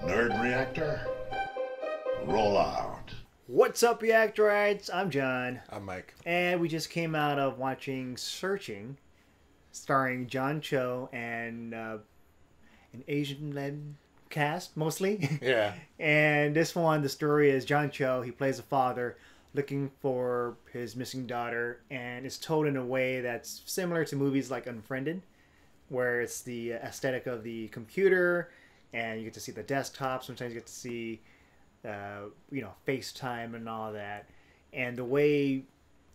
Nerd Reactor, roll out. What's up, Reactorites? I'm John. I'm Mike. And we just came out of watching Searching, starring John Cho and an Asian-led cast, mostly. Yeah. And this one, the story is John Cho. He plays a father looking for his missing daughter, and it's told in a way that's similar to movies like Unfriended, where it's the aesthetic of the computer, and you get to see the desktop. Sometimes you get to see, FaceTime and all that. And the way,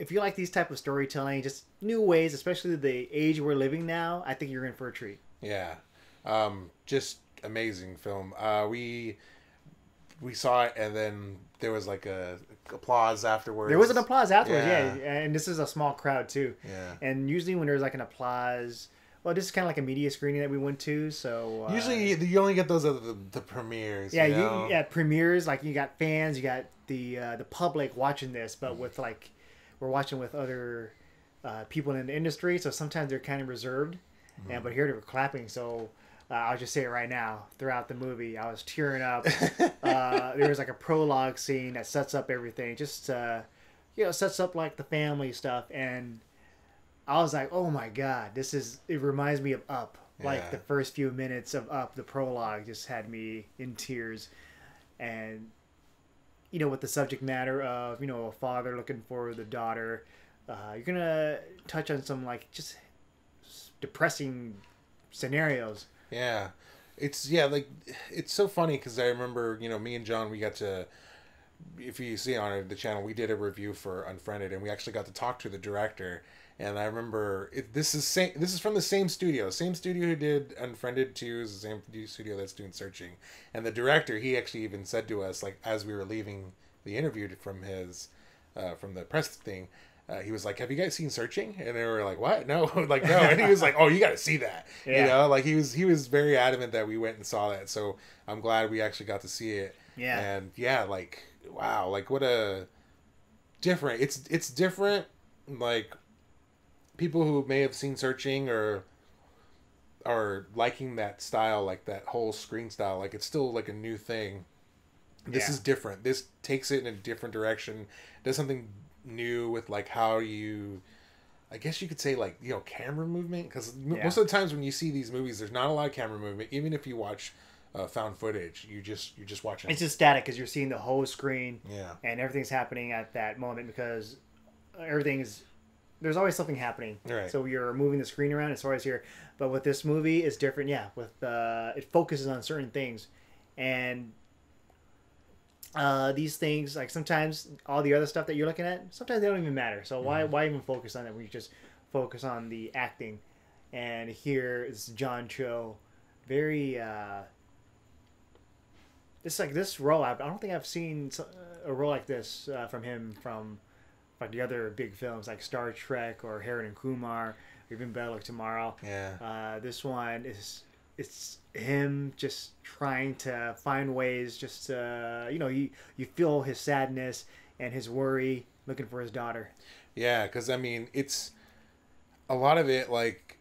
if you like these type of storytelling, just new ways, especially the age we're living now, I think you're in for a treat. Yeah. Just amazing film. We saw it, and then there was like a applause afterwards. There was an applause afterwards, Yeah. yeah. And this is a small crowd too. Yeah. And usually when there's like an applause, well, this is kind of like a media screening that we went to, so Usually you only get those at the premieres. yeah, you know? you premieres, like you got fans, you got the public watching this, but with like we're watching with other people in the industry, so sometimes they're kind of reserved. But here they were clapping, so I'll just say it right now. Throughout the movie, I was tearing up. There was like a prologue scene that sets up everything, just sets up like the family stuff, and I was like, oh my god, it reminds me of Up. Like Yeah. the first few minutes of Up, the prologue just had me in tears. And, with the subject matter of, a father looking for the daughter, you're going to touch on some like just depressing scenarios. Yeah. It's so funny because I remember, me and John, we got to, if you see on the channel, we did a review for Unfriended, and we actually got to talk to the director. And I remember this is from the same studio who did Unfriended 2 is the same studio that's doing Searching. And the director, he actually even said to us, like, as we were leaving the interview from the press thing, he was like, "Have you guys seen Searching?" And they were like, "What? No." Like, no. And he was like, "Oh, you got to see that." Yeah. Like he was very adamant that we went and saw that. So I'm glad we actually got to see it. Yeah. And yeah, like, wow, like what a different. It's different. Like, people who may have seen Searching or are liking that style, like that whole screen style, like it's still like a new thing. This is different. This takes it in a different direction. Does something new with like how you, I guess you could say, like, camera movement, because most of the times when you see these movies, there's not a lot of camera movement. Even if you watch found footage, you're just watching. It's just static because you're seeing the whole screen. Yeah. And everything's happening at that moment because there's always something happening. Right. So you're moving the screen around, it's always here. But with this movie, it's different. Yeah, with it focuses on certain things, and these things, like sometimes all the other stuff that you're looking at, sometimes they don't even matter. So why even focus on it when you just focus on the acting? And here is John Cho, very. It's like this role. I don't think I've seen a role like this from him from like the other big films like Star Trek or Harold and Kumar, or even Better Luck Tomorrow. Yeah. This one it's him just trying to find ways, just you feel his sadness and his worry, looking for his daughter. Yeah, because I mean, it's a lot of it, like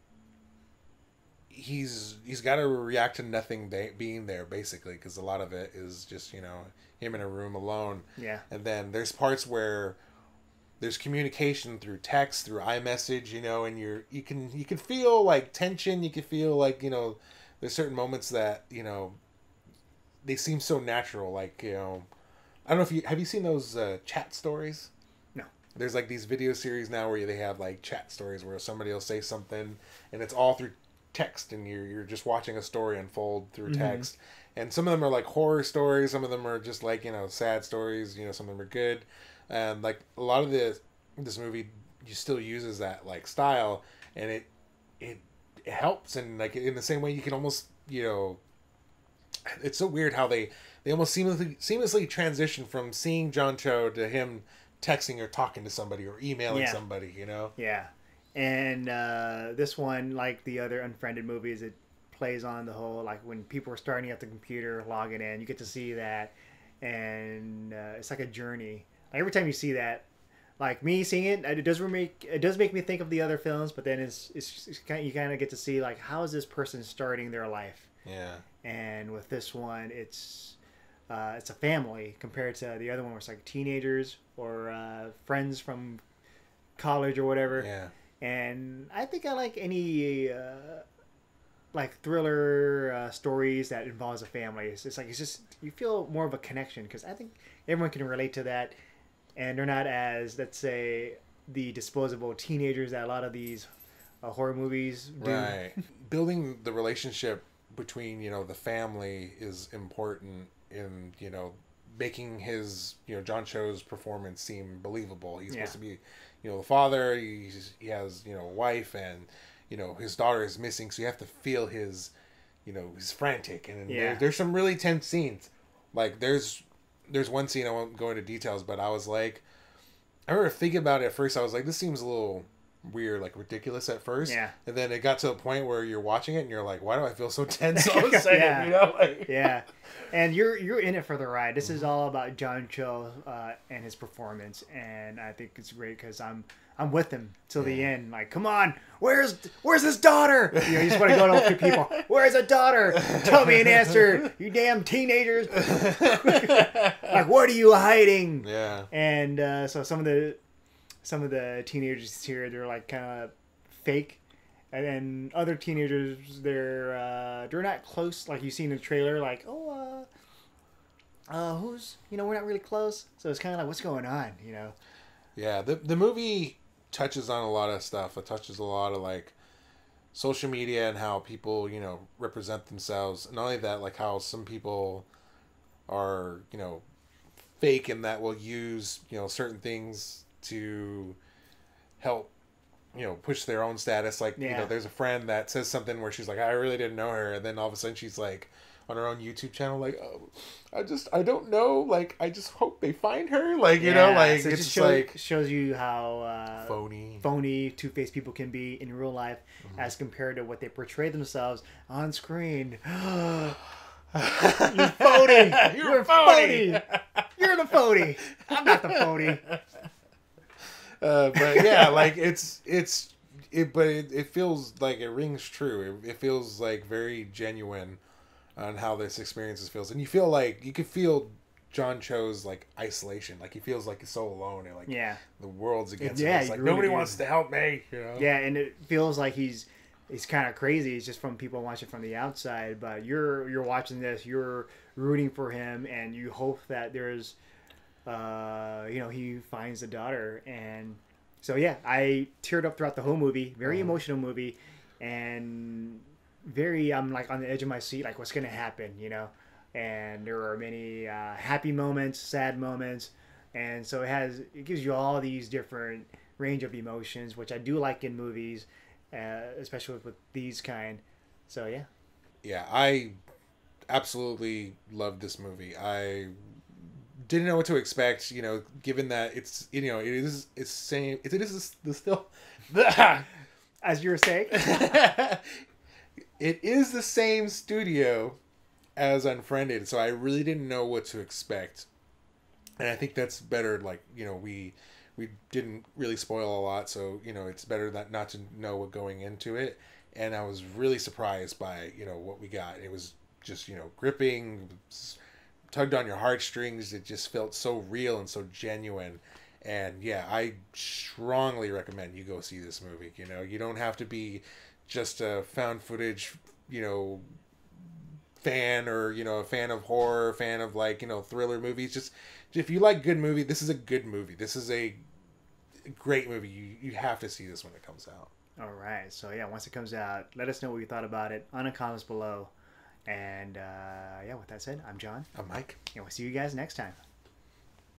he's got to react to nothing being there, basically, because a lot of it is just him in a room alone. Yeah. And then there's parts where there's communication through text, through iMessage, and you can feel like tension. You can feel like there's certain moments that they seem so natural. Like I don't know if have you seen those chat stories? No. There's like these video series now where they have like chat stories where somebody will say something and it's all through text, and you're just watching a story unfold through text. And some of them are like horror stories, some of them are just like sad stories, some of them are good. And like a lot of this movie still uses that like style, and it helps. And like in the same way, you can almost it's so weird how they almost seamlessly transition from seeing John Cho to him texting or talking to somebody or emailing somebody. Yeah. And this one, like the other Unfriended movies, it plays on the whole, like when people are starting at the computer, logging in, you get to see that, and it's like a journey. Like every time you see that, like me seeing it, it does make me think of the other films, but then you kind of get to see like how is this person starting their life, Yeah. and with this one, it's a family compared to the other one where it's like teenagers or friends from college or whatever. Yeah. And I think I like any like thriller stories that involves a family. It's like it's just you feel more of a connection because I think everyone can relate to that, and they're not as, let's say, the disposable teenagers that a lot of these horror movies do. Right. Building the relationship between, you know, the family is important in, you know, making his, you know, John Cho's performance seem believable. He's supposed to be, you know, the father. He has, you know, a wife, and, you know, his daughter is missing. So you have to feel his, you know, he's frantic. And there's some really tense scenes. Like there's one scene, I won't go into details, but I was like, I remember thinking about it at first. I was like, this seems a little weird, like ridiculous at first. Yeah. And then it got to a point where you're watching it and you're like, why do I feel so tense all of a sudden? You know? Like... Yeah. And you're in it for the ride. This is all about John Cho and his performance, and I think it's great because I'm with him till the end. Like, come on, where's his daughter? You know, you just want to go to people. Where's a daughter? Tell me an answer, you damn teenagers! Like, what are you hiding? Yeah. And so some of the teenagers here, they're like kind of fake. And then other teenagers, they're not close, like you see in the trailer. Like, who's, you know, we're not really close. So it's kind of like, what's going on, you know? Yeah, the movie touches on a lot of stuff. It touches a lot of like social media and how people, you know, represent themselves. Not only that, like how some people are, you know, fake and that will use, you know, certain things to help, you know, push their own status. Like, you know, there's a friend that says something where she's like, I really didn't know her. And then all of a sudden she's like on her own YouTube channel, like, oh, I don't know. Like, I just hope they find her. Like, you know, like, so it's just shows you how phony, two-faced people can be in real life as compared to what they portray themselves on screen. You phony! You're phony! You're the phony! I'm not the phony! But yeah, like it feels like it rings true. It feels like very genuine on how this experience feels, and you feel like you could feel John Cho's like isolation. Like he feels like he's so alone, and like the world's against him. It's like really nobody wants to help me. You know? Yeah, and it feels like he's kind of crazy. It's just from people watching from the outside, but you're watching this, you're rooting for him, and you hope that there's. You know, he finds the daughter, and so yeah, I teared up throughout the whole movie. Very emotional movie, and I'm like on the edge of my seat, like what's gonna happen, you know? And there are many happy moments, sad moments, and so it gives you all these different range of emotions, which I do like in movies, especially with these kind. So yeah, I absolutely loved this movie. I didn't know what to expect, you know, given that it's, you know, it's still as you were saying, it is the same studio as Unfriended, so I really didn't know what to expect, and I think that's better. Like, you know, we didn't really spoil a lot, so, you know, it's better that not to know what going into it. And I was really surprised by, you know, what we got. It was just, you know, gripping, tugged on your heartstrings. It just felt so real and so genuine. And yeah, I strongly recommend you go see this movie. You know, you don't have to be just a found footage, you know, fan, or, you know, a fan of horror, fan of, like, you know, thriller movies. Just if you like good movie, this is a good movie. This is a great movie. You have to see this when it comes out. All right. So yeah, once it comes out, let us know what you thought about it on the comments below. And yeah, with that said, I'm John. I'm Mike. And we'll see you guys next time.